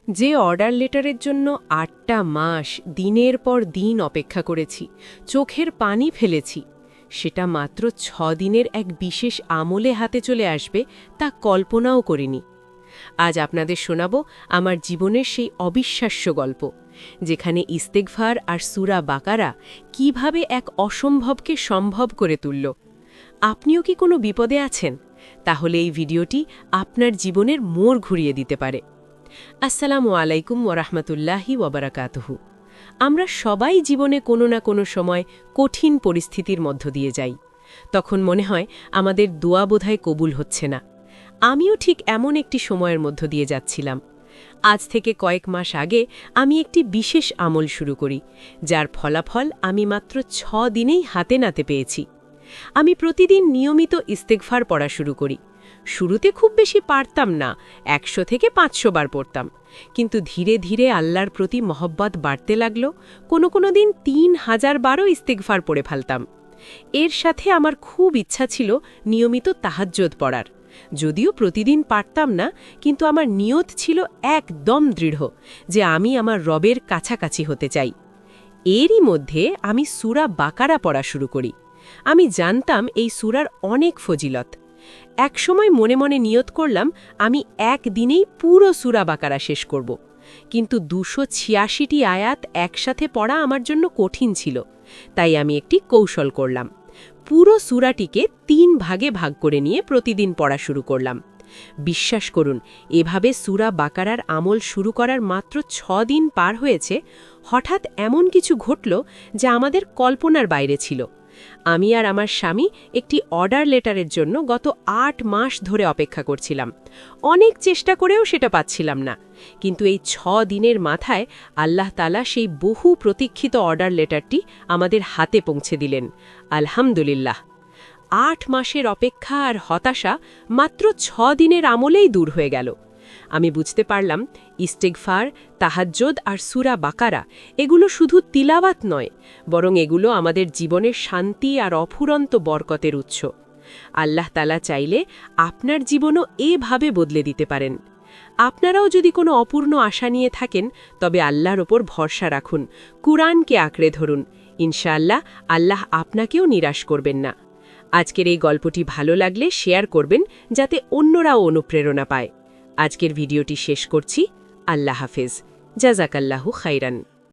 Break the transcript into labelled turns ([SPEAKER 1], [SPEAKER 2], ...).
[SPEAKER 1] যে অর্ডার লেটারের জন্য ৮টা মাস দিনের পর দিন অপেক্ষা করেছি, চোখের পানি ফেলেছি, সেটা মাত্র ৬ দিনের এক বিশেষ আমলে হাতে চলে আসবে তা কল্পনাও করিনি। আজ আপনাদের শোনাব আমার জীবনের সেই অবিশ্বাস্য গল্প, যেখানে ইস্তেগফার আর সূরা বাকারা কিভাবে এক অসম্ভবকে সম্ভব করে তুলল। আপনিও কি কোনো বিপদে আছেন? তাহলে এই ভিডিওটি আপনার জীবনের মোড় ঘুরিয়ে দিতে পারে। আসসালামু আলাইকুম ওরহমতুল্লাহি ওবরাকাতুহু। আমরা সবাই জীবনে কোনো না কোনো সময় কঠিন পরিস্থিতির মধ্য দিয়ে যাই। তখন মনে হয় আমাদের দোয়া বোধহয় কবুল হচ্ছে না। আমিও ঠিক এমন একটি সময়ের মধ্য দিয়ে যাচ্ছিলাম। আজ থেকে কয়েক মাস আগে আমি একটি বিশেষ আমল শুরু করি, যার ফলাফল আমি মাত্র ৬ দিনেই হাতে নাতে পেয়েছি। আমি প্রতিদিন নিয়মিত ইস্তেগফার পড়া শুরু করি। শুরুতে খুব বেশি পারতাম না, ১০০ থেকে ৫০০ বার পড়তাম, কিন্তু ধীরে ধীরে আল্লাহর প্রতি মহব্বত বাড়তে লাগল। কোনো দিন ৩০০০ বারও ইস্তেগফার পড়ে ফেলতাম। এর সাথে আমার খুব ইচ্ছা ছিল নিয়মিত তাহাজ্জুদ পড়ার। যদিও প্রতিদিন পারতাম না, কিন্তু আমার নিয়ত ছিল একদম দৃঢ় যে আমি আমার রবের কাছাকাছি হতে চাই। এরই মধ্যে আমি সূরা বাকারা পড়া শুরু করি। আমি জানতাম এই সূরার অনেক ফজিলত। একসময় মনে মনে নিয়ত করলাম আমি একদিনেই পুরো সূরা বাকারা শেষ করব, কিন্তু ২৮৬টি আয়াত একসাথে পড়া আমার জন্য কঠিন ছিল। তাই আমি একটি কৌশল করলাম। পুরো সূরাটিকে ৩ ভাগে ভাগ করে নিয়ে প্রতিদিন পড়া শুরু করলাম। বিশ্বাস করুন, এভাবে সূরা বাকারার আমল শুরু করার মাত্র ৬ দিন পার হয়েছে, হঠাৎ এমন কিছু ঘটল যা আমাদের কল্পনার বাইরে ছিল। আমি আর আমার স্বামী একটি অর্ডার লেটারের জন্য গত ৮ মাস ধরে অপেক্ষা করছিলাম। অনেক চেষ্টা করেও সেটা পাচ্ছিলাম না, কিন্তু এই ৬ দিনের মাথায় আল্লাহ তাআলা সেই বহু প্রতীক্ষিত অর্ডার লেটারটি আমাদের হাতে পৌঁছে দিলেন। আলহামদুলিল্লাহ। ৮ মাসের অপেক্ষা আর হতাশা মাত্র ৬ দিনের আমলেই দূর হয়ে গেল। আমি বুঝতে পারলাম ইস্তেগফার, তাহাজ্জুদ আর সূরা বাকারা এগুলো শুধু তিলাওয়াত নয়, বরং এগুলো আমাদের জীবনের শান্তি আর অফুরন্ত বরকতের উৎস। আল্লাহ তাআলা চাইলে আপনার জীবনও এভাবে বদলে দিতে পারেন। আপনারাও যদি কোনো অপূর্ণ আশা নিয়ে থাকেন, তবে আল্লাহর ওপর ভরসা রাখুন, কুরআনকে আঁকড়ে ধরুন। ইনশাআল্লাহ আল্লাহ আপনাকেও নিরাশ করবেন না। আজকের এই গল্পটি ভালো লাগলে শেয়ার করবেন, যাতে অন্যরাও অনুপ্রেরণা পায়। আজকের ভিডিওটি শেষ করছি। আল্লাহ হাফেজ। জাযাকাল্লাহু খাইরান।